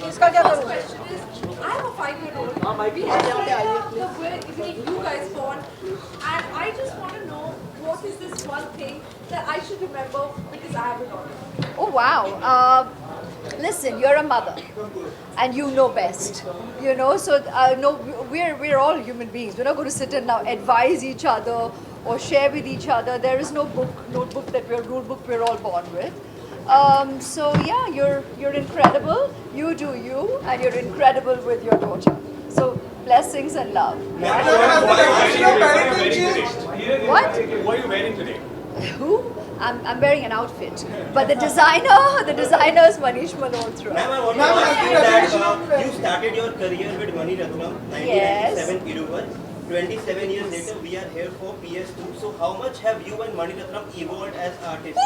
इसका क्या First करूँ? question is, I have a 5-year-old. We have the way you guys born, and I just want to know what is this one thing that I should remember because I have a daughter. Oh wow. Listen, you're a mother, and you know best. You know, so no, we're all human beings. We're not going to sit and now advise each other or share with each other. There is no notebook that rule book we're all born with. So yeah, you're incredible. You do you, and you're incredible with your daughter. So blessings and love. What? What are you wearing today? Who? I'm wearing an outfit, but the designer is Manish Malhotra. Ma'am, I want to ask you that you started your career with Mani Ratnam, 1997 Iruval. 27 years later, we are here for PS2. So, how much have you and Mani Ratnam evolved as artists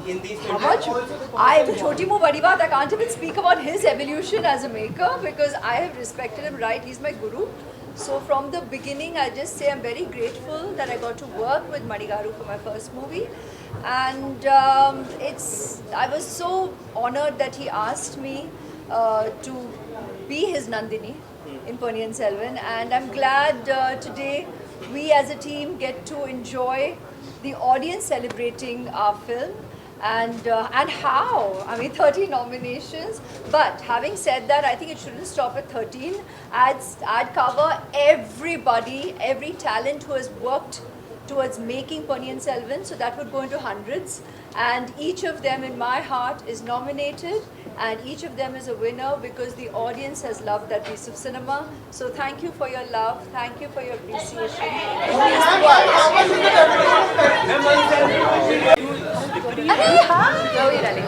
in these 20 How much? I am Choti Mo Badi Baat. I can't even speak about his evolution as a maker because I have respected him. Right, he's my guru. So from the beginning, I just say I'm very grateful that I got to work with Mani Garu for my first movie, and I was so honored that he asked me to be his Nandini in Ponniyin Selvan, and I'm glad today we as a team get to enjoy the audience celebrating our film. And how? I mean, 13 nominations. But having said that, I think it shouldn't stop at 13. I'd cover everybody, every talent who has worked towards making Ponniyin Selvan. So that would go into hundreds. And each of them in my heart is nominated. And each of them is a winner because the audience has loved that piece of cinema. So thank you for your love. Thank you for your appreciation. It means the world. Hey, hi. How are you, darling?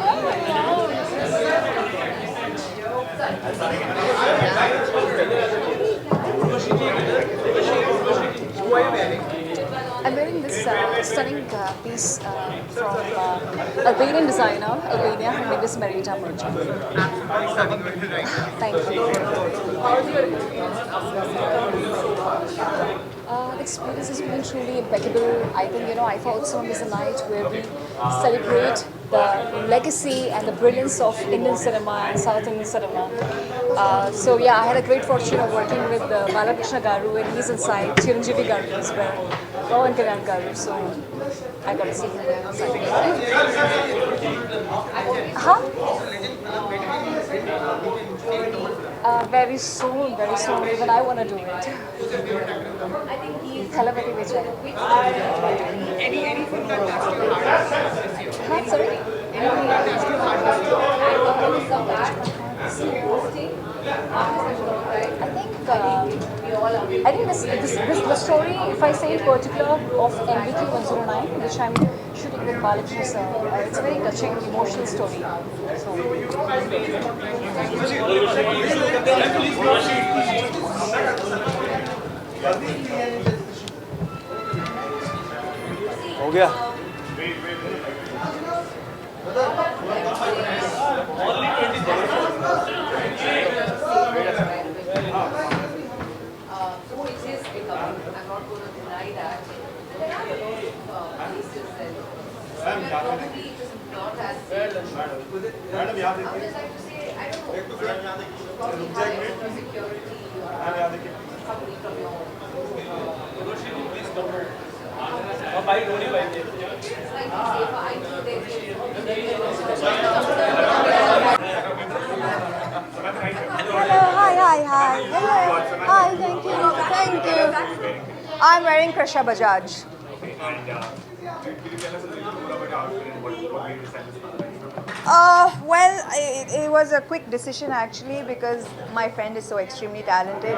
I'm wearing this stunning piece from Albanian designer, Albania. Her name is Marita Merchant. Thank you. The experience has been truly impeccable. I think, IFA Utsavam is a night where we celebrate the legacy and the brilliance of Indian cinema and South Indian cinema. So yeah, I had a great fortune of working with Balakrishna Garu, and he's inside, Chiranjeevi Garu as well, Pawan Kalyan Garu, so I got to see him there. Huh? Very soon, even I want to do it. I think he's Thalapathy Vijay. Anything that touched your heart? Huh? Sorry? I think this the story, if I say in particular, of MBQ 109, which I'm shooting with Balakrishna sir, it's a very touching, emotional story. हो गया Who it is becoming, I'm not going to deny that. There are a lot of places that probably it is not as safe. I would just like to say, I don't know, probably higher for security or somebody from your slightly safer. I think Hello, hi. Hello. Hi, thank you. I'm wearing Krisha Bajaj. and could you tell us a little more about your outfit and what made you decide this color? Well, it was a quick decision actually because my friend is so extremely talented.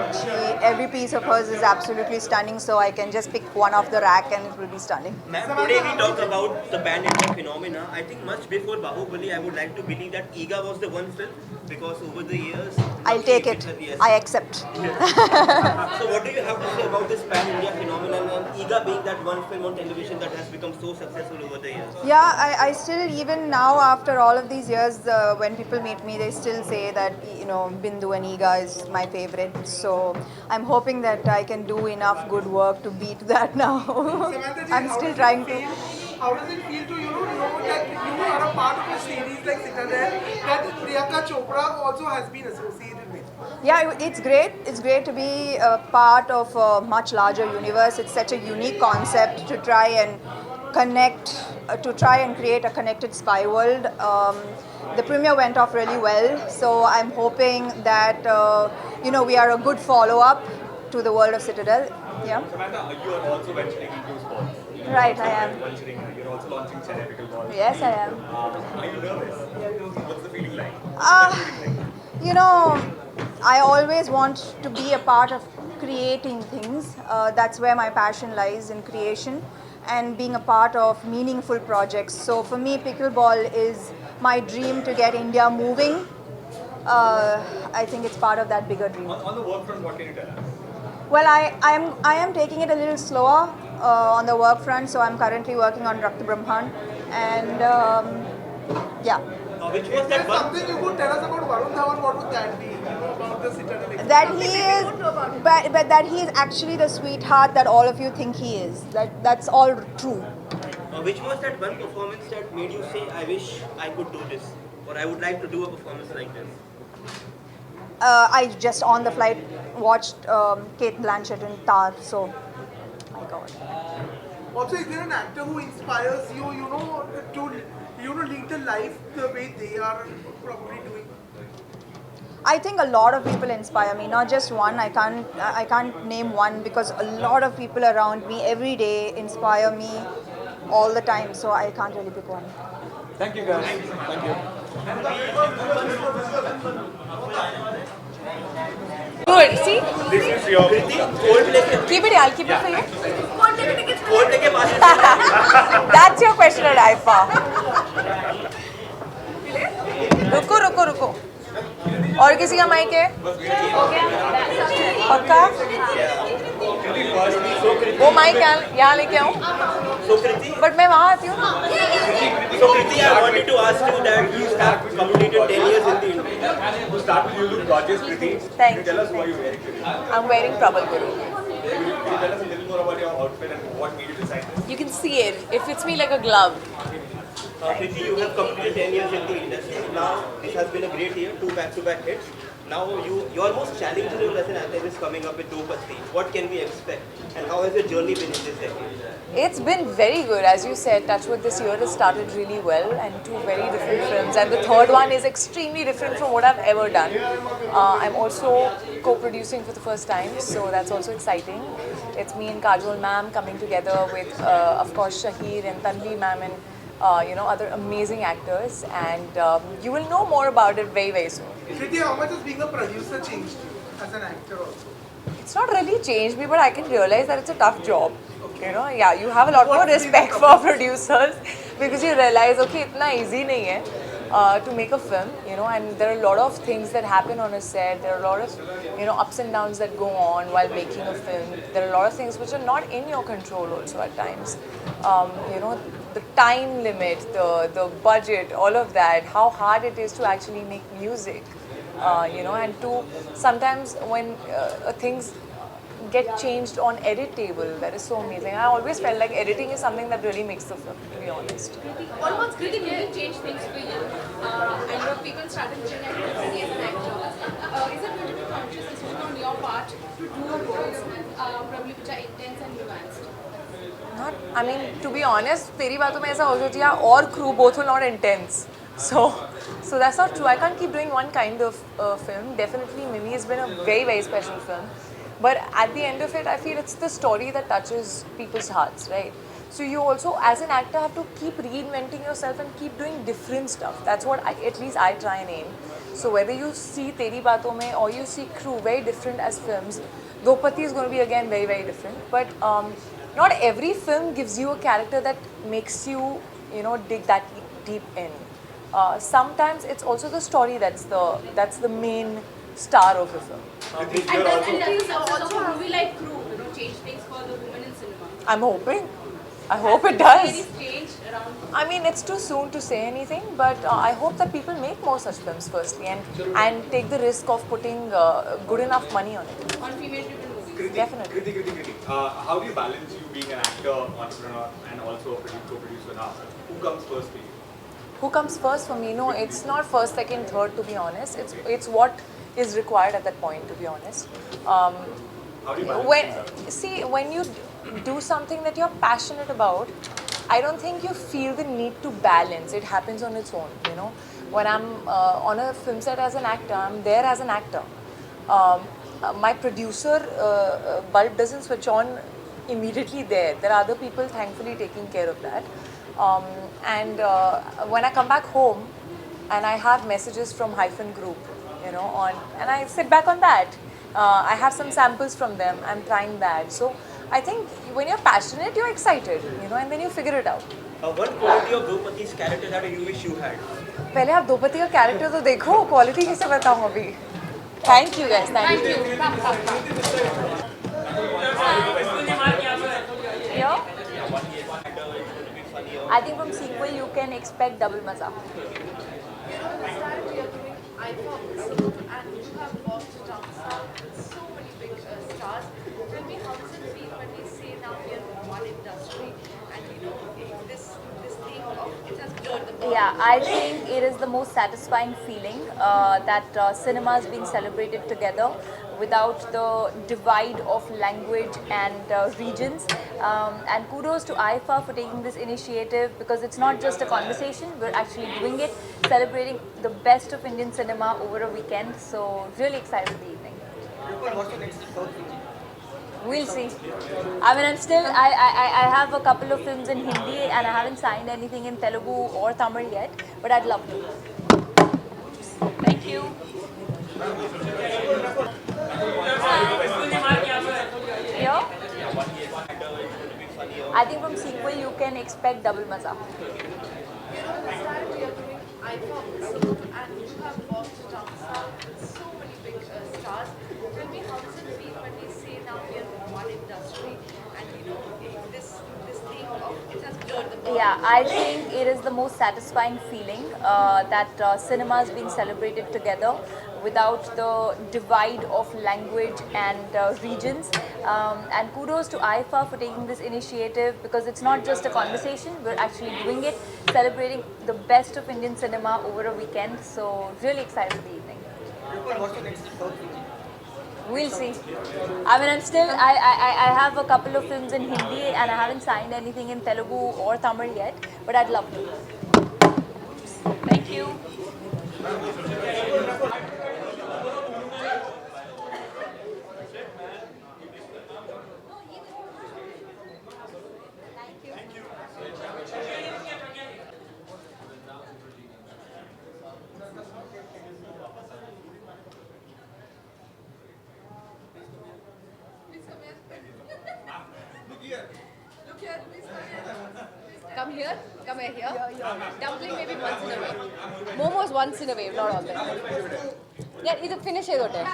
Every piece of hers is absolutely stunning, so I can just pick one off the rack and it will be stunning. Ma'am, today we talk about the Pan India phenomena. I think much before Bahubali, I would like to believe that Eega was the one film because over the years... I'll take it. Yes. I accept. So what do you have to say about this Pan India phenomenon and Eega being that one film on television that has become so successful over the years? Yeah, I still, even now after all of these years, when people meet me, they still say that, Bindu and Eega is my favorite. So I'm hoping that I can do enough good work to beat that now. I'm still trying to. How does it feel to know that you are a part of a series like Citadel that Priyanka Chopra also has been associated with. Yeah, it's great. It's great to be a part of a much larger universe. It's such a unique concept to try and connect, to try and create a connected spy world. The premiere went off really well, so I'm hoping that we are a good follow-up to the world of Citadel. Yeah. Samantha, you are also venturing into sports. Right, I am. You're also launching Chennai Pickleball. Yes, I am. Are you nervous? What's the feeling like? I always want to be a part of creating things. That's where my passion lies, in creation and being a part of meaningful projects. So for me, pickleball is my dream to get India moving. I think it's part of that bigger dream. On the work front, what can you tell us? Well, I am taking it a little slower on the work front. So I'm currently working on Rakta Brahman, and yeah. Which was that one? Something you could tell us about Varun Dhawan, what would that be? About the Citadel experience? That he is, but that he is actually the sweetheart that all of you think he is. That's all true. Which was that one performance that made you say, I wish I could do this, or I would like to do a performance like this? I just on the flight watched Kate Blanchett in Tar, so my God. Also, is there an actor who inspires you, to lead the life the way they are probably doing? I think a lot of people inspire me, not just one. I can't name one because a lot of people around me every day inspire me all the time. So I can't really pick one. Thank you guys. Thank you. Good. See? This is your Keep it, I'll keep it for you. Court के पास That's your question at IFA. रुको. और किसी का mic है? पक्का? वो mic यहाँ लेके आऊँ? So Kriti, बट मैं वहाँ आती हूँ. so Kriti, I wanted to ask you that you have completed 10 years in the industry. To start with, you look gorgeous, Kriti. Thank Can you tell us why you're wearing Kriti? I'm wearing Prabal Guru. Can you tell us a little more about your outfit and what made you decide this? You can see it. It fits me like a glove. Kriti, you have completed 10 years in the industry. Now, this has been a great year, 2 back-to-back hits. Now, your most challenging role as an actor is coming up with Dopati. What can we expect? And how has your journey been in this decade? It's been very good. As you said, Touchwood this year has started really well, and 2 very different films. And the third one is extremely different from what I've ever done. I'm also co-producing for the first time, so that's also exciting. It's me and Kajol ma'am coming together with, of course, Shahir and Tanvi ma'am and other amazing actors. And you will know more about it very, very soon. Kriti, how much has being a producer changed you as an actor also? It's not really changed me, but I can realize that it's a tough job. You have a lot more respect for producers because you realize, okay, itna easy nahi hai to make a film, and there are a lot of things that happen on a set. There are a lot of, ups and downs that go on while making a film. There are a lot of things which are not in your control also at times. The time limit, the budget, all of that, how hard it is to actually make music, and to sometimes when things get changed on edit table, that is so amazing. I always felt like editing is something that really makes the film, to be honest. What was Kriti really changed things for you? And your people started looking at Kriti as an actor. Is it going to be a conscious decision on your part to do roles probably which are intense and nuanced? To be honest, तेरी बातों में ऐसा हो जाता है और crew both were not intense. So that's not true. I can't keep doing one kind of film. Definitely, Mimi has been a very, very special film. But at the end of it, I feel it's the story that touches people's hearts, right? So you also, as an actor, have to keep reinventing yourself and keep doing different stuff. That's what at least I try and aim. So whether you see Teri Baaton Mein or you see Crew, very different as films. Dopati is going to be again very, very different. But not every film gives you a character that makes you, dig that deep in. Sometimes it's also the story that's the main star of the film. And does the success of a movie like Crew, change things for the women in cinema? I'm hoping. I hope it does. Change around. It's too soon to say anything, but I hope that people make more such films firstly and take the risk of putting good enough money on it. On female-driven movies. Definitely. Kriti. How do you balance you being an actor, entrepreneur, and also a co-producer now? Who comes first for you? who comes first for me? No, it's not first, second, third. To be honest, it's what is required at that point. To be honest, when you do something that you're passionate about, I don't think you feel the need to balance. It happens on its own. You know, when I'm on a film set as an actor, I'm there as an actor. My producer bulb doesn't switch on immediately there. There are other people thankfully taking care of that. And when I come back home and I have messages from Hyphen Group, you know, and I sit back on that. I have some samples from them. I'm trying that. So I think when you're passionate, you're excited, you know, and then you figure it out. One quality of Draupadi's character that you wish you had. पहले आप द्रौपदी का character तो देखो, quality कैसे बताऊँ अभी? Thank you guys, thank you. Here, I think from sequel you can expect double maza. You know, the style we are doing, I focus, and you have worked down south with so many big stars. Tell me, how does it feel when we say now we are in one industry, and you know, this thing of it has blurred the boundaries? Yeah, I think it is the most satisfying feeling that cinema is being celebrated together without the divide of language and regions. And kudos to IFA for taking this initiative, because it's not just a conversation, we're actually doing it, celebrating the best of Indian cinema over a weekend. So really excited for the evening. What's the next South region? We'll see. I mean, I have a couple of films in Hindi and I haven't signed anything in Telugu or Tamil yet, but I'd love to. Thank you. Here, I think from sequel you can expect double maza. You know, the style we are doing, I focus, and you have worked down south with so many big stars. Tell me, how does it feel when we say now we are in one industry, and you know, this thing of it has blurred the boundaries? Yeah, I think it is the most satisfying feeling that cinema is being celebrated together without the divide of language and regions. And kudos to IFA for taking this initiative, because it's not just a conversation, we're actually doing it, celebrating the best of Indian cinema over a weekend. So really excited for the evening. What's the next South region? We'll see. I mean, I have a couple of films in Hindi and I haven't signed anything in Telugu or Tamil yet, but I'd love to. Thank you. Come here, come here. Dumpling maybe once in a way. Momos once in a way, not all the time. Yeah, either finish it or take.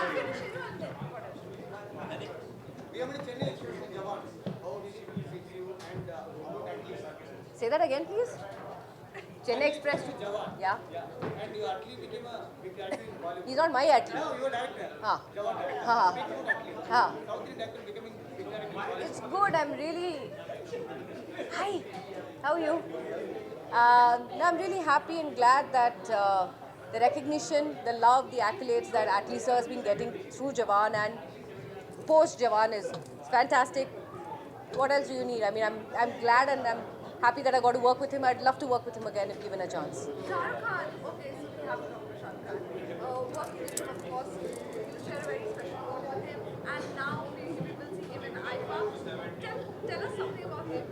Say that again, please. Chennai Express. Yeah. And you actually became a big actor in Bollywood. He's not my athlete. No, you were director. Huh. Jawad. Huh. Big food athlete. Huh. South Indian actor becoming big director in Bollywood. It's good. I'm really. Hi. How are you? No, I'm really happy and glad that the recognition, the love, the accolades that Atlee sir has been getting through Jawan and post Jawan is fantastic. What else do you need? I mean, I'm glad and I'm happy that I got to work with him. I'd love to work with him again if given a chance. Shah Rukh Khan, okay, so we have Dr. Shah Rukh Khan. Working with him, of course, you share a very special bond with him, and now we will see him in IFA. Tell us something about him.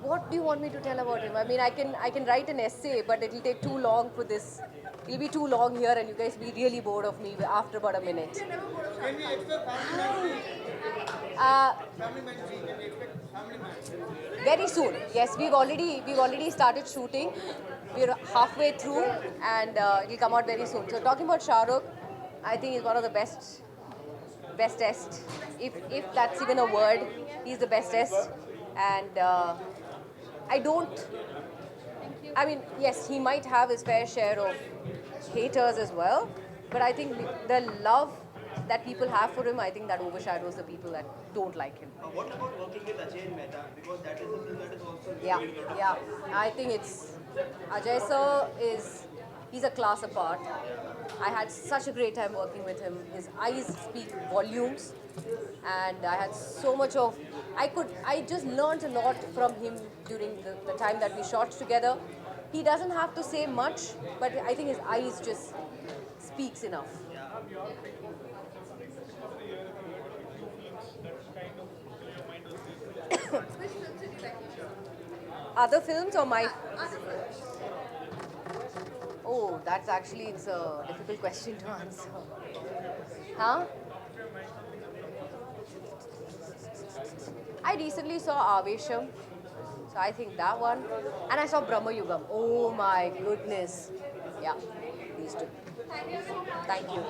What do you want me to tell about him? I mean, I can write an essay, but it'll take too long for this. It'll be too long here, and you guys will be really bored of me after about a minute. Can we expect family man? Family man 3, can we expect family man? Very soon. Yes, we've already started shooting. We're halfway through, and it'll come out very soon. So talking about Shah Rukh, I think he's one of the bestest. If that's even a word, he's the bestest. And I mean, yes, he might have his fair share of haters as well, but I think the love that people have for him, I think that overshadows the people that don't like him. What about working with Ajay Mehta? Because that is a film that is also Yeah, doing a lot of yeah. I think it's Ajay sir he's a class apart. I had such a great time working with him. His eyes speak volumes, and I had so much of I just learned a lot from him during the time that we shot together. He doesn't have to say much, but I think his eyes just speaks enough. Other films or my? Oh, it's a difficult question to answer. Huh? I recently saw Avesham, so I think that one. And I saw Brahma Yugam. Oh my goodness. Yeah, these two. Thank you.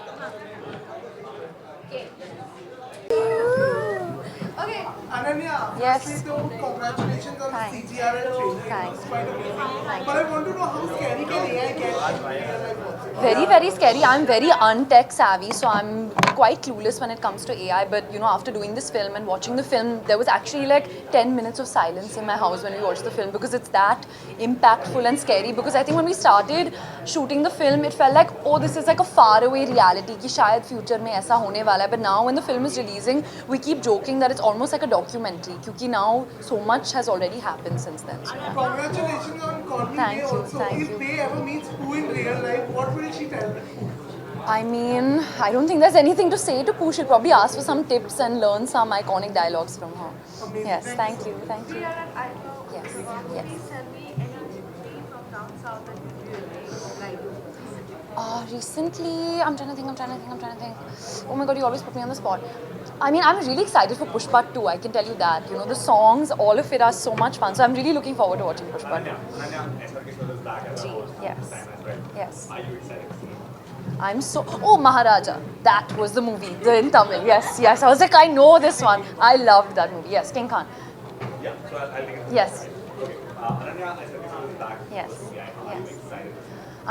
Okay. Ananya, Yes. firstly, so congratulations on Thanks. the CGR and trailer. Thanks. It's quite amazing. But I want to know how scary can AI get in real life also? Very, very scary. I'm very untech savvy, so I'm quite clueless when it comes to AI. But you know, after doing this film and watching the film, there was actually like 10 minutes of silence in my house when we watched the film because it's that impactful and scary. Because I think when we started shooting the film, it felt like, oh, this is like a faraway reality कि शायद future में ऐसा होने वाला है. But now when the film is releasing, we keep joking that it's almost like a documentary. क्योंकि now so much has already happened since then. So, yeah. Congratulations on Call Me Thank May you, also. thank If you. May ever meets Pooh in real life, what will she tell them? I mean, I don't think there's anything to say to Pooh. She'll probably ask for some tips and learn some iconic dialogues from her. Amazing. Yes, thank you, thank you. We are at Alpha. Yes, Please yes. tell me anything from down south that you really like. Recently, I'm trying to think. Oh my god, you always put me on the spot. I mean, I'm really excited for Pushpa 2, I can tell you that. You know, the songs, all of it are so much fun. So I'm really looking forward to watching Pushpa 2. Ananya, SRK show is back as a host Yes. this time as well. Yes. Are you excited to see it? I'm so... Oh, Maharaja. That was the movie. In Tamil. Yes, yes. I was like, I know this one. I loved that movie. Yes, King Khan. Yeah, so I'll take it. Yes. Okay. Ananya, SRK show is back. Yes. Are you Yes. excited?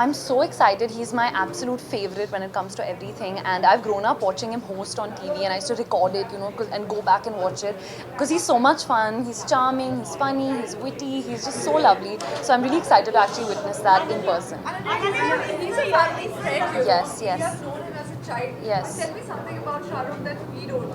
I'm so excited. He's my absolute favorite when it comes to everything, and I've grown up watching him host on TV, and I used to record it, you know, and go back and watch it because he's so much fun. He's charming, he's funny, he's witty, he's just so lovely. So I'm really excited to actually witness that in person. He's a family friend, you know. Yes, yes. We have known him as a child. Yes. Tell me something about Shah Rukh that we don't.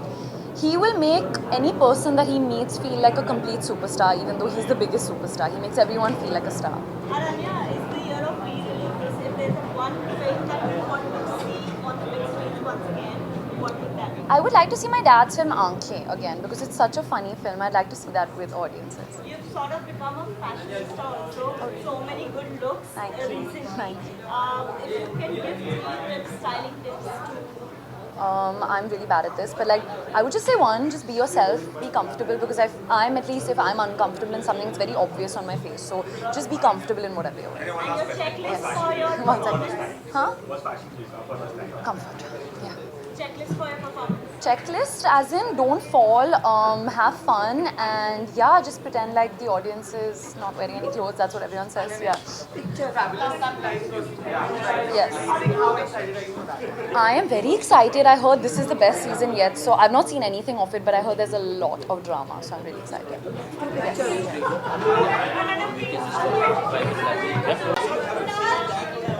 He will make any person that he meets feel like a complete superstar, even though he's the biggest superstar. He makes everyone feel like a star. Aranya, it's the year of re-releases. If there's one film that you want to see on the big screen once again, what would that be? I would like to see my dad's film Aankhein again because it's such a funny film. I'd like to see that with audiences. You've sort of become a fashionista also. So many good looks Thank you. recently. Thank you. If you can give 3 tips, styling tips to... I'm really bad at this, but like I would just say one, just be yourself, be comfortable because I'm at least if I'm uncomfortable in something, it's very obvious on my face. So just be comfortable in whatever you're wearing. Ananya, one And last your question. checklist for your One performance? second. Huh? What's fashion please for first time? Comfort. Yeah. Checklist for your performance? Checklist as in don't fall, have fun, and yeah, just pretend like the audience is not wearing any clothes. That's what everyone says. Yeah. Yes. How excited are you for that? I am very excited. I heard this is the best season yet, so I've not seen anything of it, but I heard there's a lot of drama, so I'm really excited.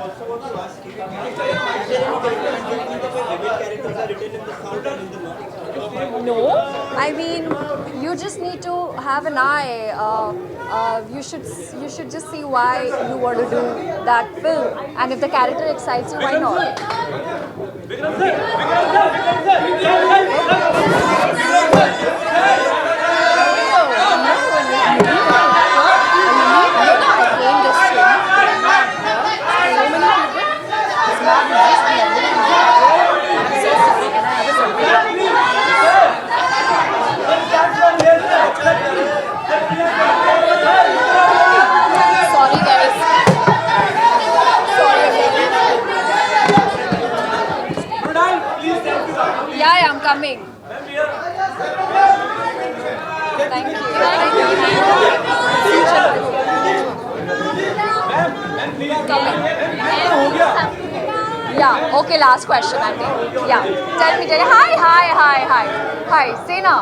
Also want to ask you, is there any difference between the way women characters are written in the south and in the north? No, I mean you just need to have an eye. You should just see why you want to do that film, and if the character excites you, why not? Sorry guys. Sorry again. Yeah, I'm coming. Thank you. Thank you. Coming. Yeah, okay, last question, I think. Yeah. Tell me. Hi, Sena.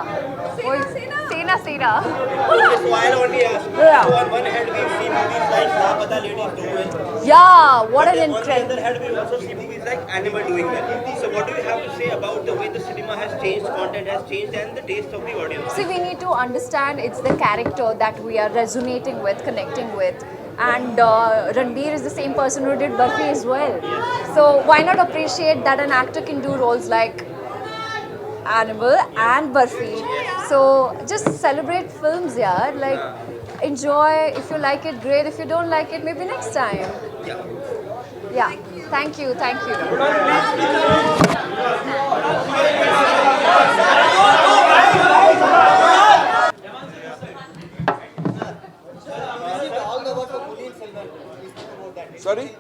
Sena. Okay, so I'll only ask. Yeah. So on one hand, we've seen movies like Laapata Ladies do well. Yeah, what But an on the incredible. other hand, we also see movies like Animal doing well. So what do you have to say about the way the cinema has changed, content has changed, and the taste of the audience? See, we need to understand it's the character that we are resonating with, connecting with. And Ranbir is the same person who did Buffy as well. So why not appreciate that an actor can do roles like Animal and Buffy? So just celebrate films, yeah. Like enjoy. If you like it, great. If you don't like it, maybe next time. Yeah. Thank you. Sorry?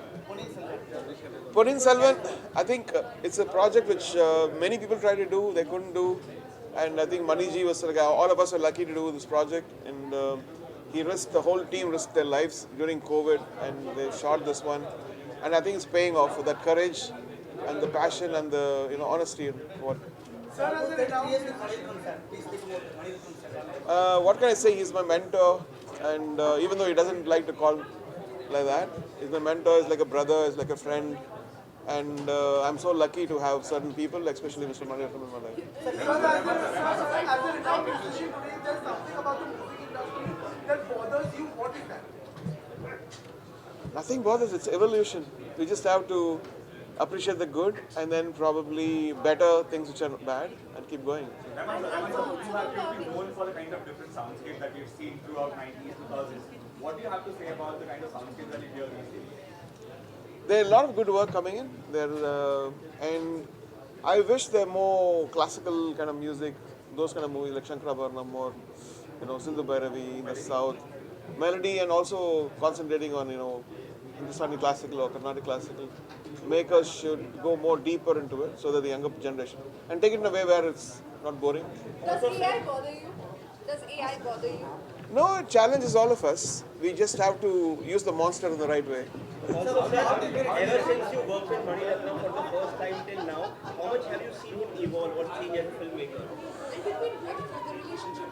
Ponniyin Selvan, I think it's a project which many people tried to do, they couldn't do. And I think Maniji was like, all of us were lucky to do this project. And he risked, the whole team risked their lives during COVID and they shot this one. And I think it's paying off for that courage and the passion and the honesty. And what can I say? He's my mentor. And even though he doesn't like to call like that, he's my mentor, he's like a brother, he's like a friend. And I'm so lucky to have certain people, especially Mr. Mani Ratnam in my life. Because as a renowned musician today, there's something about the music industry that bothers you. What is that? Nothing bothers, it's evolution. We just have to appreciate the good and then probably better things which are bad and keep going. You've been known for the kind of different soundscape that we've seen throughout 90s, 2000s. What do you have to say about the kind of soundscape that you hear these days? There are a lot of good work coming in. And I wish there are more classical kind of music, those kind of movies like Shankarabharanam or Sindhu Bhairavi in the south. Melody and also concentrating on Hindustani classical or Carnatic classical. Makers should go more deeper into it so that the younger generation and take it in a way where it's not boring. Does AI bother you? No, it challenges all of us. We just have to use the monster in the right way. Also, ever since you worked with Mani Ratnam for the first time till now, how much have you seen him evolve or change as a filmmaker? And between the relationship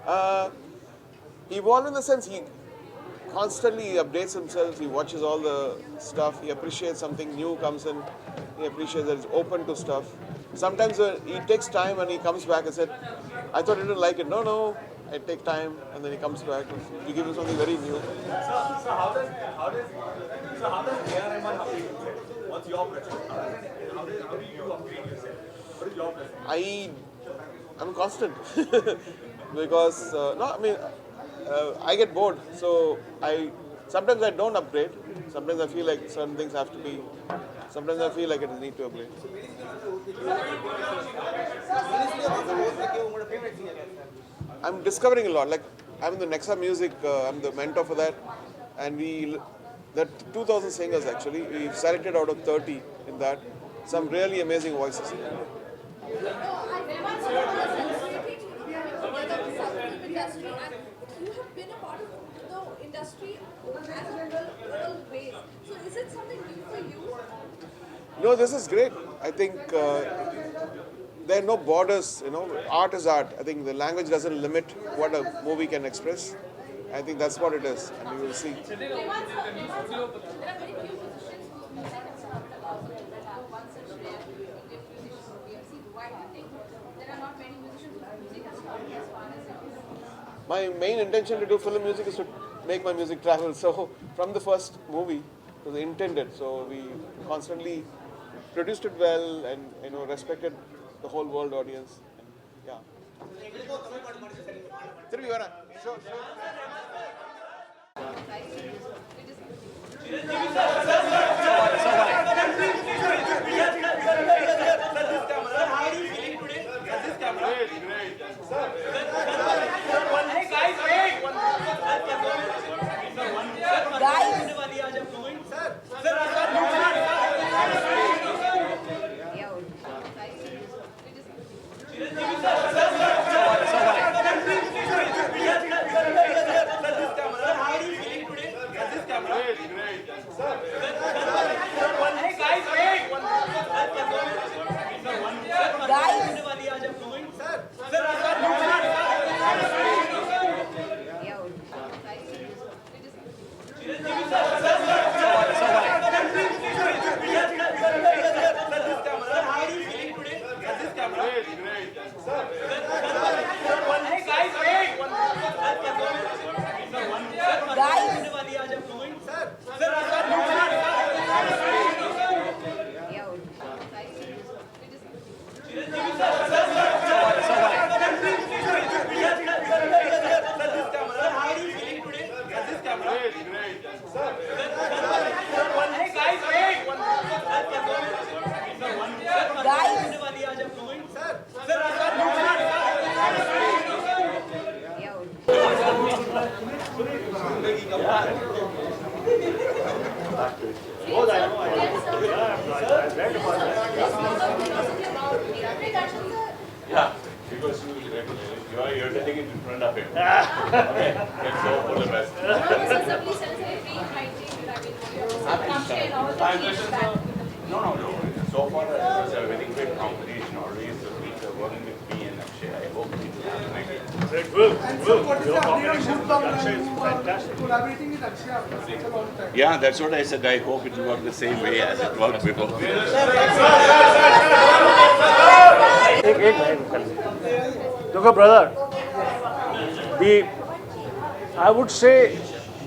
also. Evolve in the sense he constantly updates himself, he watches all the stuff, he appreciates something new comes in, he appreciates that he's open to stuff. Sometimes he takes time and he comes back and said, I thought you didn't like it. No, I take time, and then he comes back. We give him something very new. So how does A.R. Rahman upgrade himself? What's your preference? How do you upgrade yourself? What is your preference? I'm constant because I get bored. So sometimes I don't upgrade. Sometimes I feel like certain things have to be. Sometimes I feel like it need to upgrade. I'm discovering a lot. Like I'm in the Nexa Music. I'm the mentor for that, and that 2,000 singers actually. We've selected out of 30 in that. Some really amazing voices. Industry, and you have been a part of the industry as a way. So is it something new for you? No, this is great. I think there are no borders. Art is art. I think the language doesn't limit what a movie can express. I think that's what it is, and you will see. There are very few musicians whose music has talked about that have one such rare Indian musicians who we have seen. Why do you think there are not many musicians whose music has traveled as far as yours? My main intention to do film music is to make my music travel. So from the first movie, it was intended. So we constantly produced it well and respected the whole world audience. And, yeah. Because you are sitting in front of him. Okay, let's hope for the best. No. So far, it was a very great competition. Always working with me and Akshay. I hope we will make it. And so what is the update on Bhoot Bangla? You are collaborating with Akshay after such a long time. Yeah, that's what I said. I hope it will work the same way as it worked before. Look, brother, I would say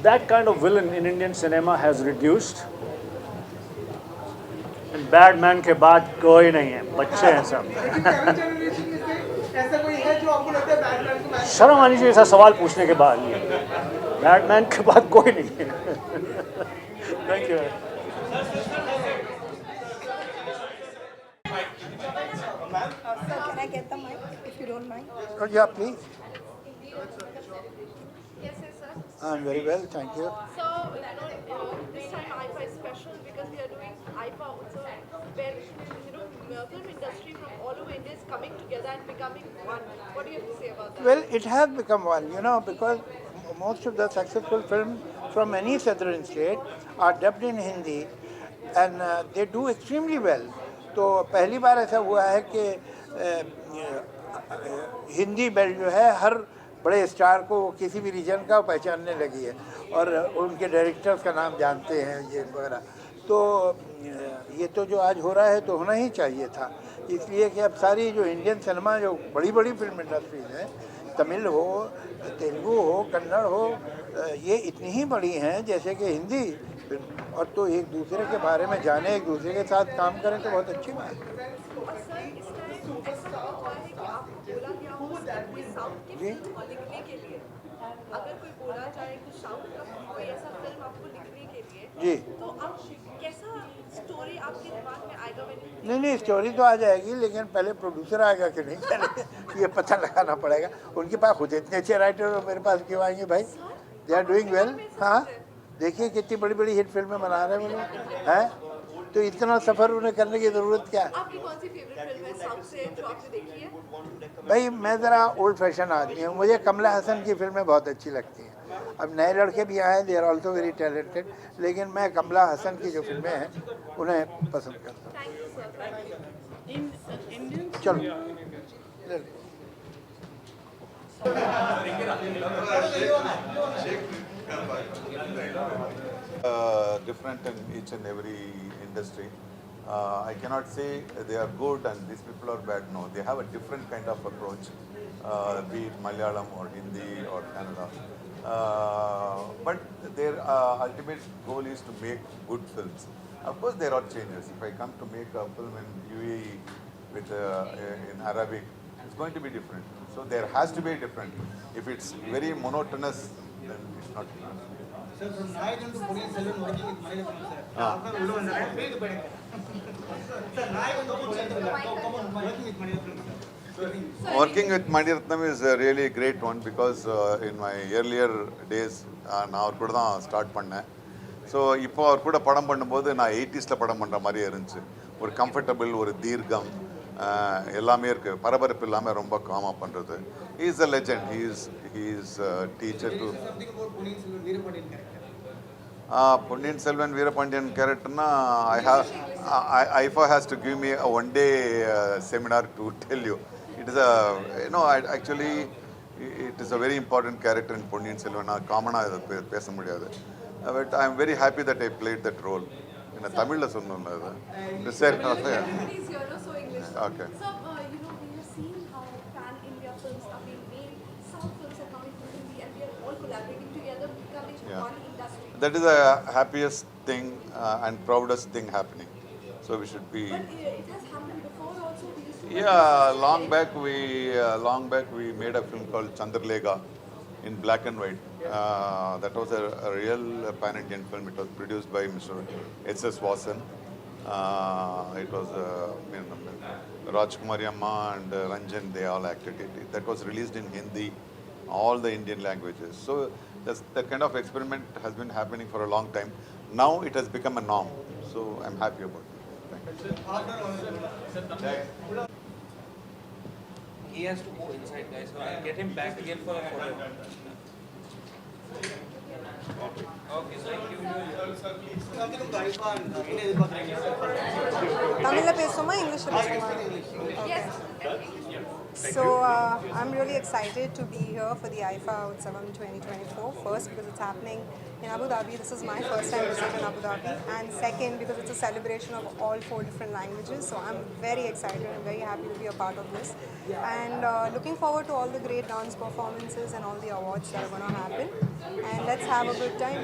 that kind of villain in Indian cinema has reduced. And bad man के बाद कोई नहीं है, बच्चे हैं सब. लेकिन current generation में से ऐसा कोई है जो आपको लगता है बैटमैन को मैच शर्म आनी चाहिए ऐसा सवाल पूछने के बाद. बैटमैन के बाद कोई नहीं है. Thank you. Sir, can I get the mic if you don't mind? Oh, yeah, please. Yes, sir. I'm very well, thank you. So, this time IFA is special because we are doing IFA also, where, film industry from all over India is coming together and becoming one. What do you have to say about that? Well, it has become one, because most of the successful films from any southern state are dubbed in Hindi and they do extremely well. तो पहली बार ऐसा हुआ है कि Hindi belt जो है हर बड़े star को किसी भी रीजन का पहचानने लगी है और उनके डायरेक्टर्स का नाम जानते हैं ये वगैरह. तो ये तो जो आज हो रहा है तो होना ही चाहिए था, इसलिए कि अब सारी जो इंडियन सिनेमा जो बड़ी बड़ी फिल्म इंडस्ट्रीज हैं, तमिल हो, तेलुगु हो, कन्नड़ हो, ये इतनी ही बड़ी हैं जैसे कि हिंदी फिल्म, और तो एक दूसरे के बारे में जाने, एक दूसरे के साथ काम करें तो बहुत अच्छी बात है. जी अगर कोई बोला जाए कि साउथ का कोई ऐसा फिल्म आपको लिखने के लिए, जी तो आप कैसा स्टोरी आपके दिमाग में आएगा? नहीं, स्टोरी तो आ जाएगी, लेकिन पहले प्रोड्यूसर आएगा कि नहीं ये पता लगाना पड़ेगा. उनके पास खुद इतने अच्छे राइटर मेरे पास क्यों आएंगे भाई? They are doing well. हाँ, देखिए कितनी बड़ी बड़ी हिट फिल्में बना रहे हैं वो लोग हैं, तो इतना सफ़र उन्हें करने की ज़रूरत क्या है? आपकी कौन सी फेवरेट फिल्म है साउथ से जो आपने देखी है? भाई मैं ज़रा ओल्ड फैशन आदमी हूँ, मुझे कमला हसन की फिल्में बहुत अच्छी लगती हैं. अब नए लड़के भी आए, they are also very talented, लेकिन मैं कमला हसन की जो फिल्में हैं उन्हें पसंद करता हूँ. चलो different in each and every industry. I cannot say they are good and these people are bad. No, they have a different kind of approach, be it Malayalam or Hindi or Kannada. But their ultimate goal is to make good films. Of course, there are changes. If I come to make a film in UAE with in Arabic, it's going to be different. So there has to be different. If it's very monotonous, then it's not different. Sir, from Nayagan to Pune Selvan working with Malayalam sir. आपका उल्लू बन रहा है, पेड़ पड़ेगा. Sir, Nayagan to Pune Selvan working with Malayalam sir. Working with Maniratnam is a really great one because in my earlier days, நான் அவர் கூட தான் ஸ்டார்ட் பண்ணேன். ஸோ இப்போ அவர் கூட படம் பண்ணும்போது நான் 80s படம் பண்ணுற மாதிரியே இருந்துச்சு. ஒரு கம்ஃபர்டபுள், ஒரு தீர்க்கம் எல்லாமே இருக்குது. பரபரப்பு இல்லாமல் ரொம்ப காமாக பண்ணுறது. He is a legend. He is a teacher to... Something about Pune Selvan Veerapandiyan character. Ponniyin Selvan Veerapandiyan character na IFA has to give me a one-day seminar to tell you. It is a, actually it is a very important character in Ponniyin Selvan. Common பேச முடியாது. But I am very happy that I played that role. In Tamil சொன்னோம் அது. Sir, okay. Okay. So, we have seen how pan-India films are being made. South films are coming from Hindi and we are all collaborating together, becoming one industry. That is the happiest thing and proudest thing happening. So we should be... But it has happened before also. We used to long back we made a film called Chandralega in black and white. That was a real pan-Indian film. It was produced by Mr. H.S. Vasan. It was Rajkumari Amma and Ranjan, they all acted it. That was released in Hindi, all the Indian languages. So that kind of experiment has been happening for a long time. Now it has become a norm. So I'm happy about it. Thank you. he has to go inside, guys. So I'll get him back again for a photo. Okay, thank you. Tamil பேசுமா English பேசுமா? Yes. So I'm really excited to be here for the IFA Utsavam 2024. First, because it's happening in Abu Dhabi. This is my first time visiting in Abu Dhabi. And second, because it's a celebration of all 4 different languages. So I'm very excited and very happy to be a part of this. And looking forward to all the great dance performances and all the awards that are going to happen. And let's have a good time.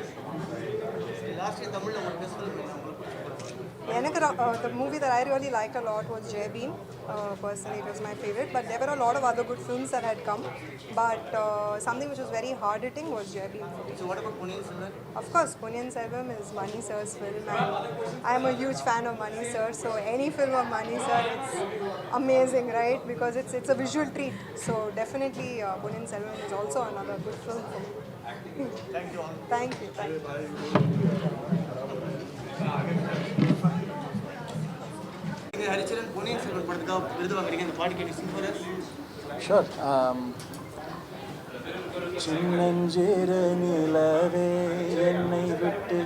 The movie that I really liked a lot was Jai Bhim. Personally, it was my favorite. But there were a lot of other good films that had come. But something which was very hard-hitting was Jai Bhim. So what about Ponniyin Selvan? Of course, Ponniyin Selvan is Mani Sir's film, and I'm a huge fan of Mani Sir. So any film of Mani Sir, it's amazing, right? Because it's a visual treat. So definitely, Ponniyin Selvan is also another good film for me. Thank you all. Thank you. Thank you. Haricharan, Ponniyin Selvan படத்துக்காக விருது வாங்குறீங்க. இந்த பாட்டு கேட்டு sing for us? Sure. சின்னஞ்சிற நிலவே என்னை விட்டு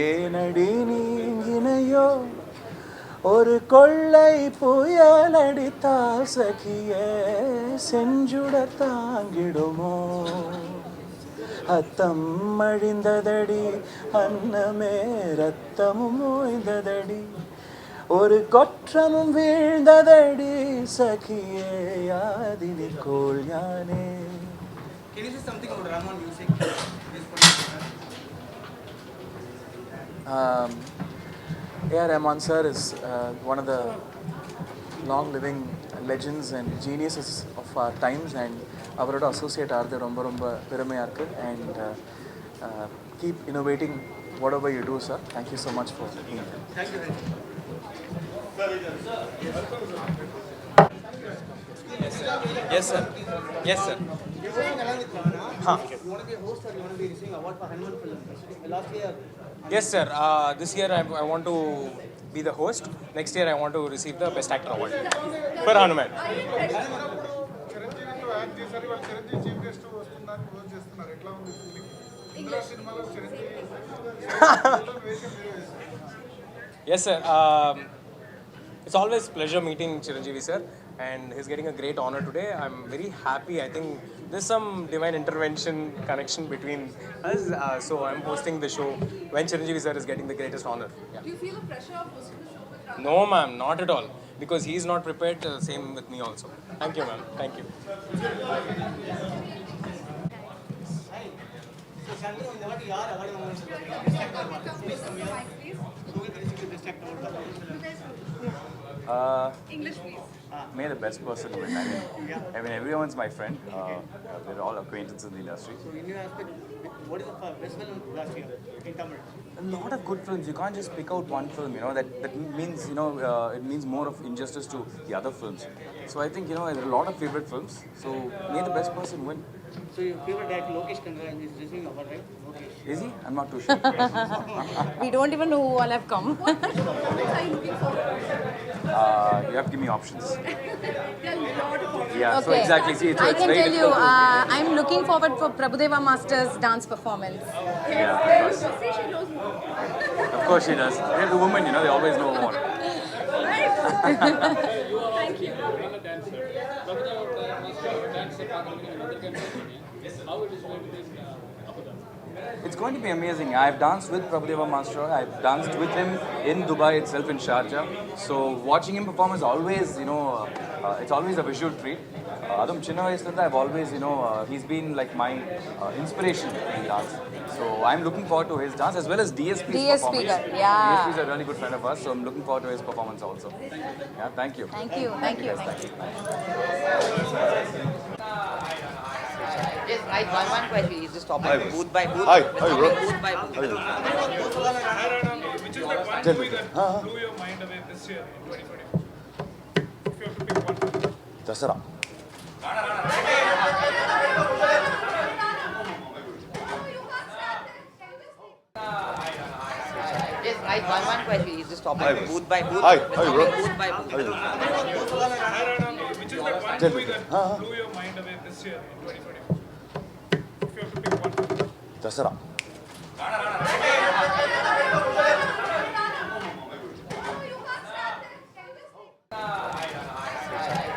ஏனடி நீங்கினையோ ஒரு கொள்ளை புயல் அடித்தால் சகியே செஞ்சுட தாங்கிடுமோ அத்தம் அழிந்ததடி அன்னமே ரத்தமும் ஓய்ந்ததடி ஒரு கொற்றமும் வீழ்ந்ததடி சகியே யாதினி கோள் யானே. Can you say something about Rahman music? A.R. Rahman sir is one of the long-living legends and geniuses of our times, and அவரோட associate ஆகிறது ரொம்ப ரொம்ப பெருமையாக இருக்குது. And keep innovating whatever you do, sir. Thank you so much for being here. Thank you. Yes, sir. Yes, sir. You're working along with Ravana. You want to be a host or you want to be receiving award for Hanuman film? Last year. Yes, sir. This year I want to be the host. Next year I want to receive the Best Actor award for Hanuman. Yes, sir. It's always pleasure meeting Chiranjeevi sir, and he's getting a great honor today. I'm very happy. I think there's some divine intervention connection between us. So I'm hosting the show when Chiranjeevi sir is getting the greatest honor. Yeah. Do you feel the pressure of hosting the show with Ram? No, ma'am, not at all. Because he's not prepared. Same with me also. Thank you, ma'am. Thank you. So, Sandra, இந்த வாட்டி யார் award வாங்குறாங்க? Best actor award. Please come here. Who will receive the Best Actor award? English, please. May the best person win. I mean, everyone's my friend. We're all acquaintances in the industry. So, in your aspect, what is the best film last year in Tamil? A lot of good films. You can't just pick out one film. You know that means it means more of injustice to the other films. So I think there are a lot of favorite films. So may the best person win. So your favorite director Lokesh Kanagaraj is receiving award, right? Lokesh. Is he? I'm not too sure. We don't even know who all have come. What are you looking for? You have to give me options. There are a lot of options. Yeah. So exactly. See, I it's can very tell you, difficult to- I'm looking forward for Prabhudeva Master's dance performance. Yeah, of course. Say she knows more. Of course she does. They're the women, they always know more. Thank you. It's going to be amazing. I've danced with Prabhudeva Master. I've danced with him in Dubai itself, in Sharjah. So watching him perform is always, it's always a visual treat. Adum Chinna Vayasilanda, I've always, he's been like my inspiration in dance. So I'm looking forward to his dance as well as DSP's performance. Yeah. DSP is a really good friend of ours, so I'm looking forward to his performance also. Yeah, thank you. Thank you. Thank you. Thank you. Just write one question. Just stop Hi. it. Booth by booth. Hi. We're Hi, stopping bro. booth by booth. Which is that one movie that blew your mind away this year in 2024? If you have to pick one. Dasara. Just write one question. Just stop Hi. it. Booth by booth. Hi. We're Hi, stopping bro. booth by booth. Which is that one movie that blew your mind away this year in 2024? If you have to pick one. Dasara.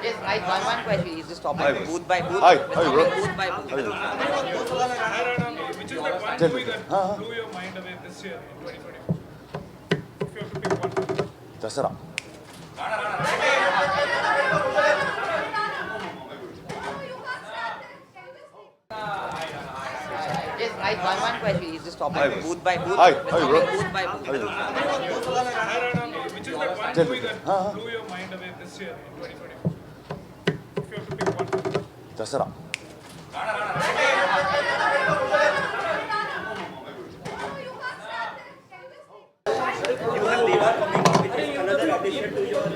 Just one question. Is just stop Hi. booth by booth. Hi, bro. Booth by booth. Which is that one movie that blew your mind away this year in 2024? If you have to pick one. Dasara. Just one question. Is just stop booth by booth. Hi, bro. Booth by booth. Which is that one movie that blew your mind away this year in 2024? If you have to pick one. Dasara. You have Deva coming, which is another addition to your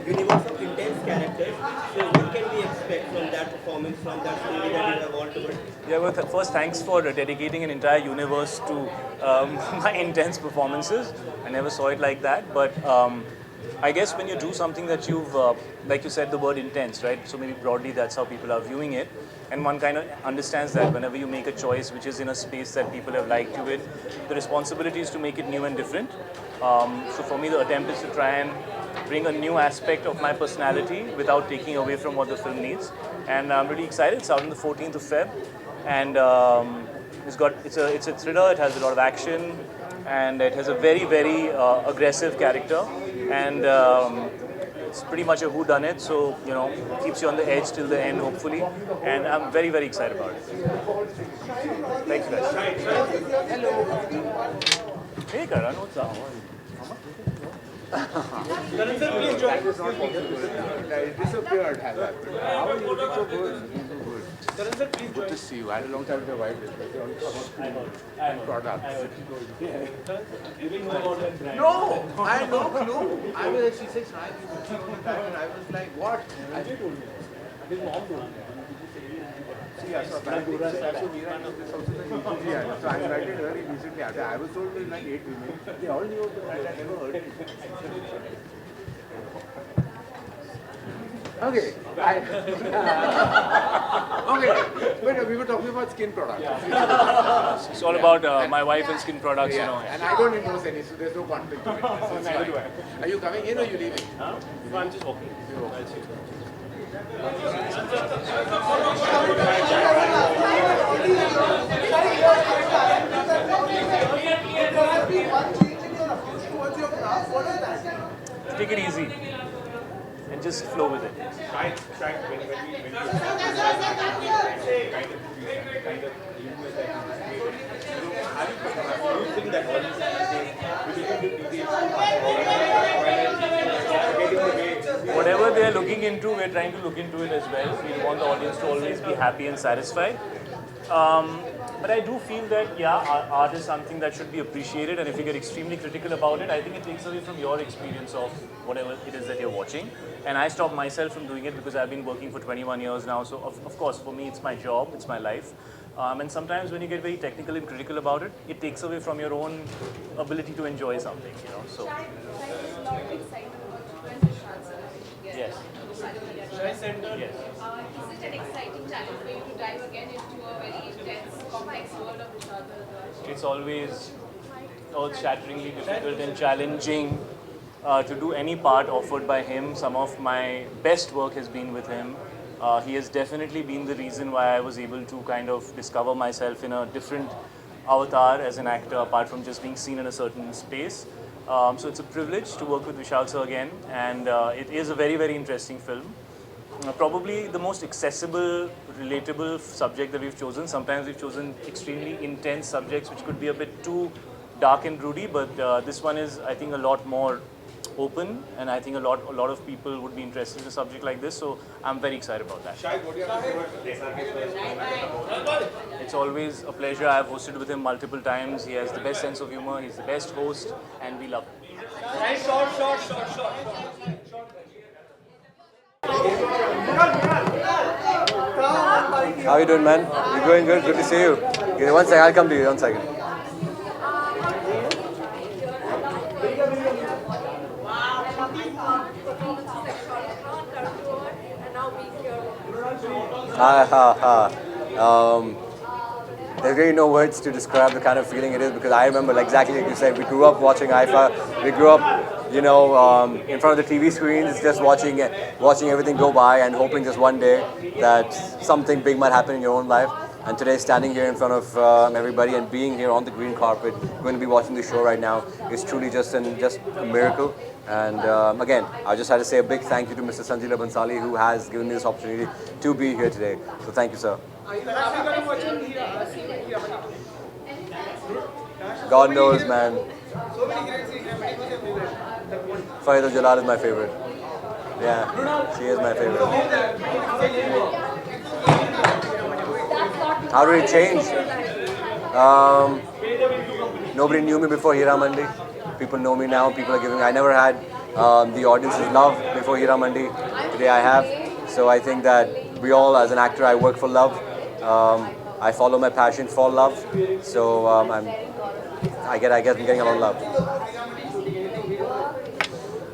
universe of intense characters. So what can we expect from that performance, from that story that you have all told? Yeah, well, first, thanks for dedicating an entire universe to my intense performances. I never saw it like that, but I guess when you do something that you've, like you said, the word intense, right? So maybe broadly that's how people are viewing it. And one kind of understands that whenever you make a choice which is in a space that people have liked you with, the responsibility is to make it new and different. So for me, the attempt is to try and bring a new aspect of my personality without taking away from what the film needs. And I'm really excited. It's out on the 14th of Feb. And it's a thriller, it has a lot of action, and it has a very, very aggressive character. And it's pretty much a whodunit, so keeps you on the edge till the end, hopefully. And I'm very, very excited about it. Thank you, guys. Hey, Karan, what's up? Karan sir, please join. It disappeared. How are you looking so good? Karan sir, please join. Good to see you. I had a long time with your wife. And products. No, I had no clue. I was, she says, I was like, what? I told you. His mom told me. Yeah, so apparently Meera knows this also. So I invited her recently. I was told there like 8 women. They all knew of the brand. I never heard it. Okay. Okay. But we were talking about skin products. It's all about my wife and skin products, And I don't endorse any, so there's no conflict of interest. Are you coming in or are you leaving? No, I'm just walking. Take it easy and just flow with it. Whatever they are looking into, we're trying to look into it as well. We want the audience to always be happy and satisfied. But I do feel that, art is something that should be appreciated, and if you get extremely critical about it, I think it takes away from your experience of whatever it is that you're watching. And I stopped myself from doing it because I've been working for 21 years now, so of course, for me, it's my job, it's my life. And sometimes when you get very technical and critical about it, it takes away from your own ability to enjoy something, so. Yes. Yes. Is it an exciting challenge for you to dive again into a very intense, complex world of Vishal? It's always earth-shatteringly difficult and challenging to do any part offered by him. Some of my best work has been with him. He has definitely been the reason why I was able to kind of discover myself in a different avatar as an actor, apart from just being seen in a certain space. So it's a privilege to work with Vishal sir again, and it is a very, very interesting film. Probably the most accessible, relatable subject that we've chosen. Sometimes we've chosen extremely intense subjects which could be a bit too dark and broody, but this one is, I think, a lot more open, and I think a lot of people would be interested in a subject like this, so I'm very excited about that. It's always a pleasure. I've hosted with him multiple times. He has the best sense of humor, he's the best host, and we love him. How are you doing, man? You going good? Good to see you. Okay, one second, I'll come to you. 1 second. And now being here There's really no words to describe the kind of feeling it is, because I remember, like, exactly like you said, we grew up watching IFA. We grew up, in front of the TV screens, just watching everything go by and hoping just one day that something big might happen in your own life. And today, standing here in front of everybody and being here on the green carpet, going to be watching the show right now, is truly just a miracle. And again, I just had to say a big thank you to Mr. Sanjay Bhansali, who has given me this opportunity to be here today. So thank you, sir. God knows, man. Farida Jalal is my favorite. Yeah, she is my favorite. How did it change? Nobody knew me before Hira Mandi. People know me now. People are giving. I never had the audience's love before Hira Mandi. Today I have. So I think that we all, as an actor, I work for love. I follow my passion for love. So I guess I'm getting a lot of love.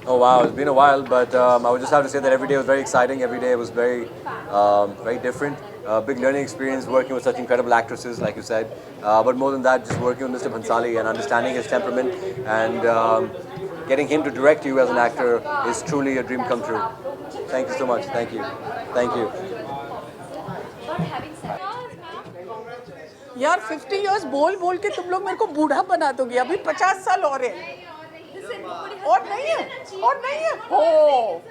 Oh wow, it's been a while, but I would just have to say that every day was very exciting. Every day was very different. Big learning experience working with such incredible actresses, like you said. But more than that, just working with Mr. Bhansali and understanding his temperament and getting him to direct you as an actor is truly a dream come true. Thank you so much. Thank you. Thank you. यार 50 years बोल के तुम लोग मेरे को बूढ़ा बना दोगे. अभी 50 साल और है. और नहीं है. Oh.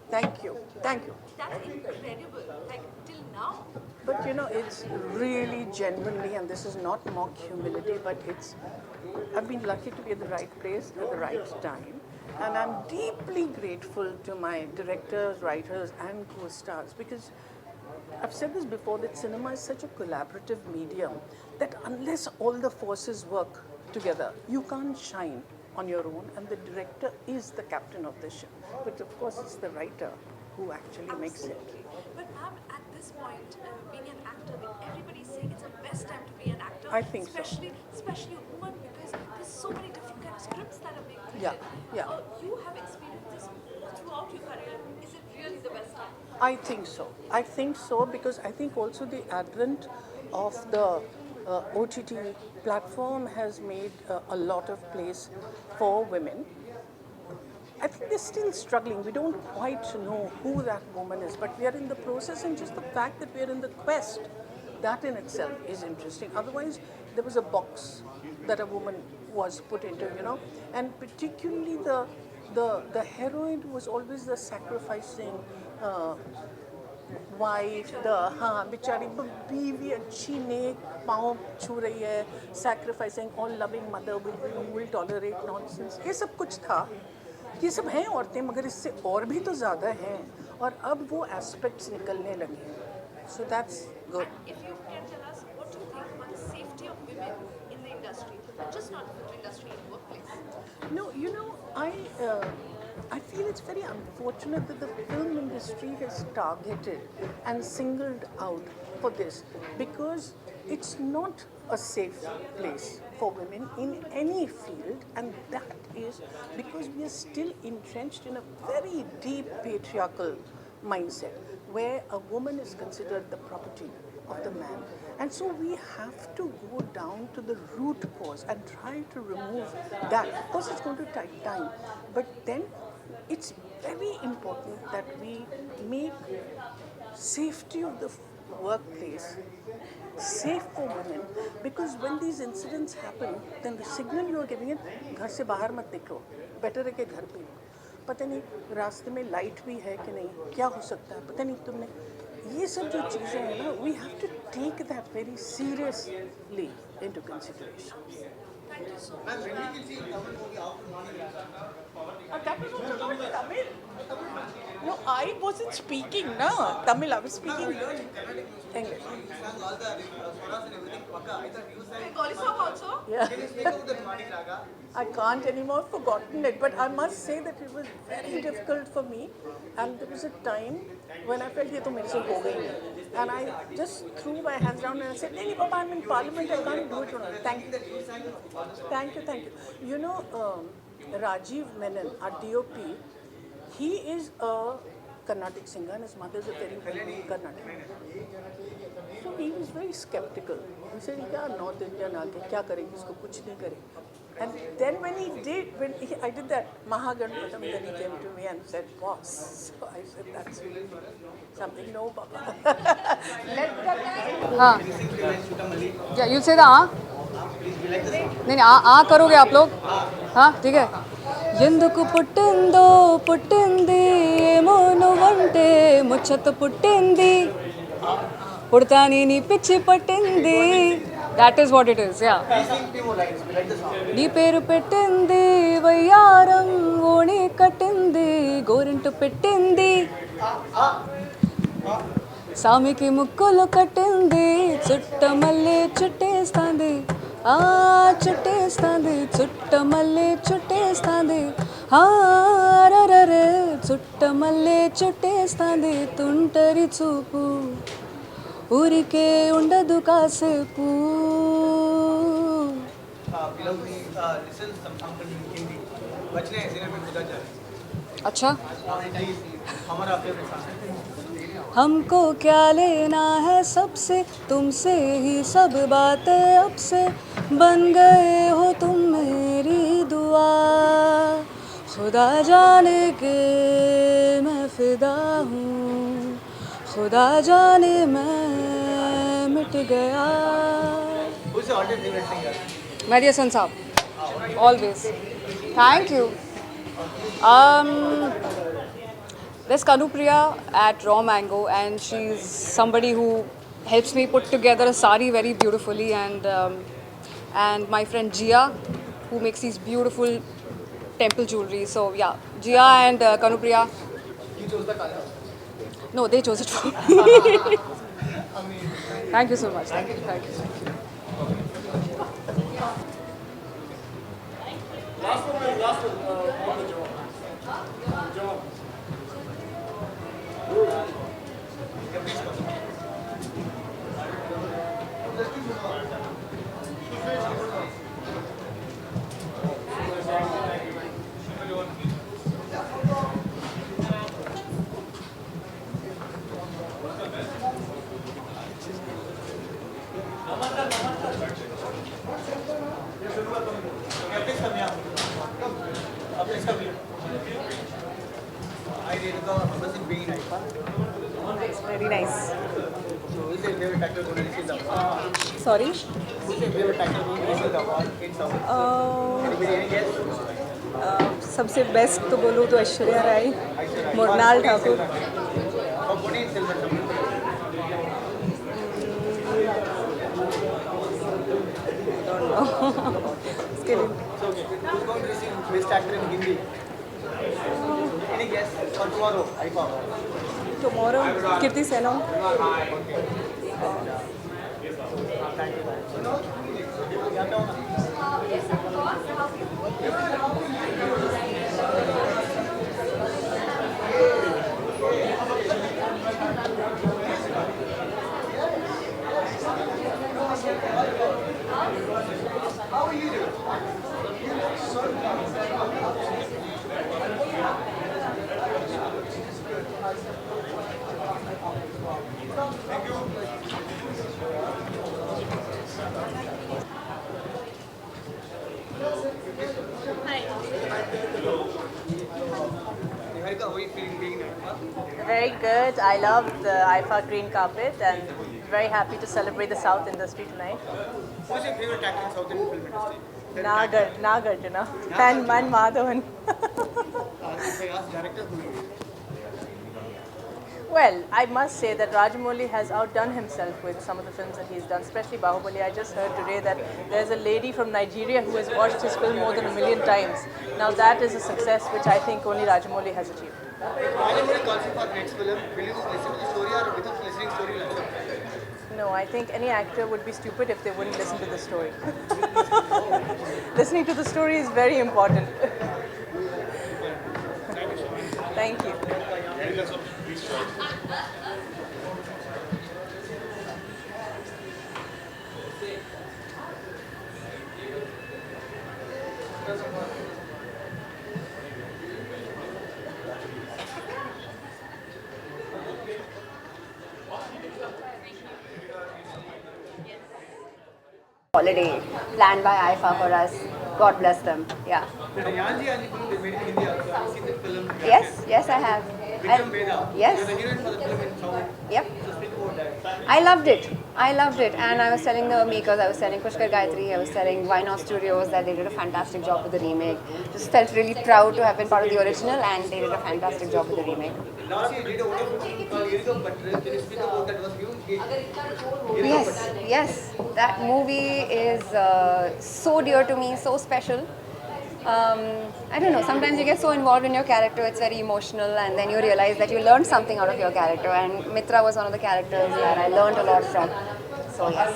Thank you. That's incredible. Like till now. But it's really genuinely, and this is not mock humility, but I've been lucky to be at the right place at the right time. And I'm deeply grateful to my directors, writers, and co-stars, because I've said this before, that cinema is such a collaborative medium that unless all the forces work together, you can't shine on your own, and the director is the captain of the ship. But of course, it's the writer who actually makes it. But ma'am, at this point, being an actor, everybody's saying it's the best time to be an actor. I think so. Especially a woman, because there's so many different kind of scripts that are being created. Yeah. You have experienced this throughout your career. Is it really the best time? I think so, because I think also the advent of the OTT platform has made a lot of place for women. I think they're still struggling. We don't quite know who that woman is, but we are in the process, and just the fact that we are in the quest, that in itself is interesting. Otherwise, there was a box that a woman was put into, and particularly the heroine was always the sacrificing wife, बिचारी बीवी अच्छी नेक पाँव छू रही है, sacrificing, all loving mother will tolerate nonsense. ये सब कुछ था. ये सब हैं औरतें, मगर इससे और भी तो ज़्यादा हैं, और अब वो aspects निकलने लगे हैं. So that's good. If you can tell us, what do you think about the safety of women in the industry, just not in the industry, in workplace? No, I feel it's very unfortunate that the film industry has targeted and singled out for this, because it's not a safe place for women in any field, and that is because we are still entrenched in a very deep patriarchal mindset where a woman is considered the property of the man. And so we have to go down to the root cause and try to remove that. Of course, it's going to take time, but then it's very important that we make safety of the workplace safe for women, because when these incidents happen, then the signal you are giving it, घर से बाहर मत निकलो, better है कि घर पे. पता नहीं रास्ते में लाइट भी है कि नहीं, क्या हो सकता है, पता नहीं तुमने. ये सब जो चीज़ें हैं ना, we have to take that very seriously into consideration. Thank you so much. That was also not Tamil. No, I wasn't speaking, no. Tamil, I was speaking English. also? Yeah. I can't anymore, forgotten it, but I must say that it was very difficult for me, and there was a time when I felt, ये तो मेरे से हो गई, and I just threw my hands down and I said, नहीं Papa, I'm in Parliament, I can't do it tonight. Thank you. You know, Rajiv Menon, our DOP, he is a Carnatic singer and his mother is a very well-known Carnatic. So he was very skeptical. He said, "क्या North Indian आके क्या करेंगे? इसको कुछ नहीं करेंगे." And then when he did, I did that Mahaganpatam, then he came to me and said, "Boss." So I said, "That's really something." No, Baba. हाँ क्या यू से नहीं आ करोगे आप लोग हाँ ठीक है ఎందుకు పుట్టిందో పుట్టింది ఏమోను వంటే ముచ్చట పుట్టింది పుడతాని నీ పిచ్చి పట్టింది that is what it is yeah నీ పేరు పెట్టింది వయ్యారం ఓణి కట్టింది గోరింటు పెట్టింది సామికి ముక్కులు కట్టింది చుట్ట మల్లె చుట్టేస్తాంది ఆ చుట్టేస్తాంది చుట్ట మల్లె చుట్టేస్తాంది హారరే చుట్ట మల్లె చుట్టేస్తాంది తుంటరి చూపు ఊరికే ఉండదు కాసేపు अच्छा हमको क्या लेना है सबसे तुमसे ही सब बातें अब से बन गए हो तुम मेरी दुआ खुदा जाने के मैं फिदा हूँ खुदा जाने मैं मिट गया मेडिसन साहब always thank you there's Kanupriya at Raw Mango and she's somebody who helps me put together a sari very beautifully and my friend Jia who makes these beautiful temple jewelry so yeah Jia and Kanupriya you chose the color no they chose it for me thank you so much thank you Last one. It's very nice. So, who is your favorite actor going to receive the award? Sorry? Who is your favorite actor going to receive the award in South? Any guess? सबसे best तो बोलूँ तो Aishwarya Rai Mrinal Thakur So, who's going to receive best actor in Hindi? Any guess for tomorrow? Tomorrow, Kirti Senon. How are you doing? Very good. I love the IFA green carpet and very happy to celebrate the South industry tonight. Who's your favorite actor in South Indian film industry? Nagarjuna and Man Madhavan. If I ask director, who is it? Well, I must say that Rajamouli has outdone himself with some of the films that he's done, especially Bahubali. I just heard today that there's a lady from Nigeria who has watched his film more than 1 million times. Now that is a success which I think only Rajamouli has achieved. Rajamouli calls you for next film. Will you listen to the story or without listening to the story? No, I think any actor would be stupid if they wouldn't listen to the story. Listening to the story is very important. Thank you. holiday planned by IFA for us. God bless them. Yeah. Yes, I have. Yes. Yep. I loved it. And I was telling the makers, I was telling Pushkar Gayatri, I was telling Why Not Studios that they did a fantastic job with the remake. Just felt really proud to have been part of the original, and they did a fantastic job with the remake. Last year you did a wonderful film called Irugam Patru. Can you speak about that? It was huge. Yes. That movie is so dear to me, so special. I don't know, sometimes you get so involved in your character, it's very emotional, and then you realize that you learned something out of your character, and Mitra was one of the characters that I learned a lot from. So yes.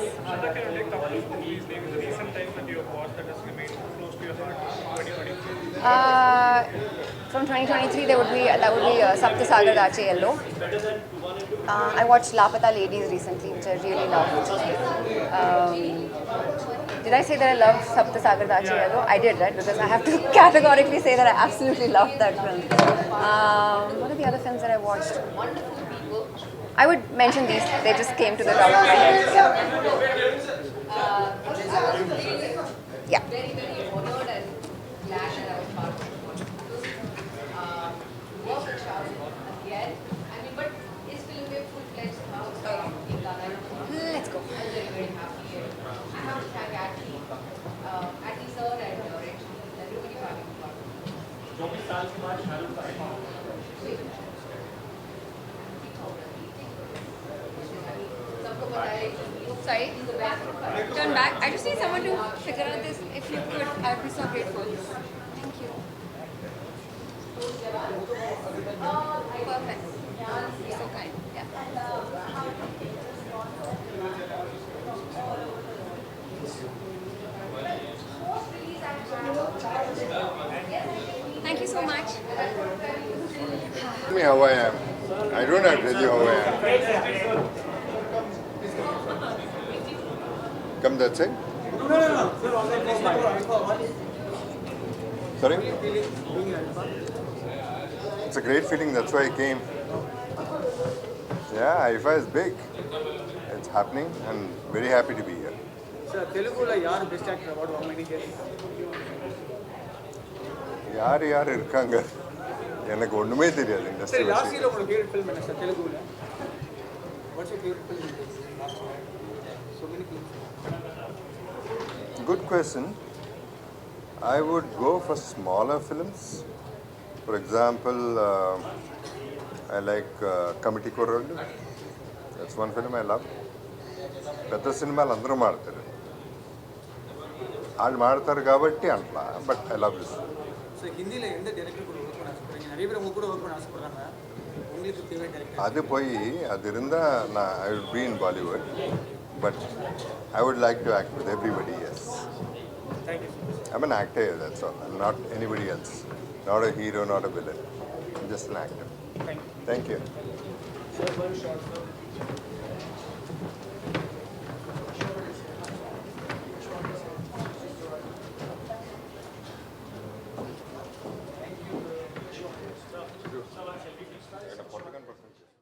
From 2023, that would be Sapta Sagar Dache Yellow. I watched Lapata Ladies recently, which I really loved. Did I say that I loved Sapta Sagar Dache Yellow? I did, right? Because I have to categorically say that I absolutely loved that film. What are the other films that I watched? I would mention these. They just came to the top of my head. Yeah. Very, very honored and glad that I was part of it. Work with Shah again. But his film is full-fledged now. Let's go. I'm very, very happy. I have to thank Atlee sir and everybody having fun. Sorry? Turn back. I just need someone to figure out this. If you could, I would be so grateful. Thank you. Perfect. You're so kind. Yeah. Thank you so much. Tell me how I am. I don't have to tell you how I am. Come that side. Sorry? It's a great feeling, that's why I came. Yeah, IFA is big. It's happening and very happy to be here. Sir, Telugu la yaar best actor award how many years? யார் இருக்காங்க எனக்கு ஒண்ணுமே தெரியாது industry Sir, last year உங்களோட favorite film என்ன sir Teluguல? What's your favorite film last year? So many films. Good question. I would go for smaller films. For example, I like Committee Korollu. That's one film I love. పెద్ద సినిమాలు అందరూ మాడతారు వాళ్ళు మాడతారు కాబట్టి అంటలా but I love this So ஹிந்தில எந்த director கூட வர்க் பண்ண ஆசைப்படுறீங்க நிறைய பேர் உங்க கூட வர்க் பண்ண ஆசைப்படுறாங்க உங்களுக்கு ஃபேவரட் டைரக்டர் அது போய் அது இருந்தா நான் I would be in Bollywood but I would like to act with everybody yes Thank you. I'm an actor, that's all. I'm not anybody else. Not a hero, not a villain. I'm just an actor. Thank you. Sir, one short.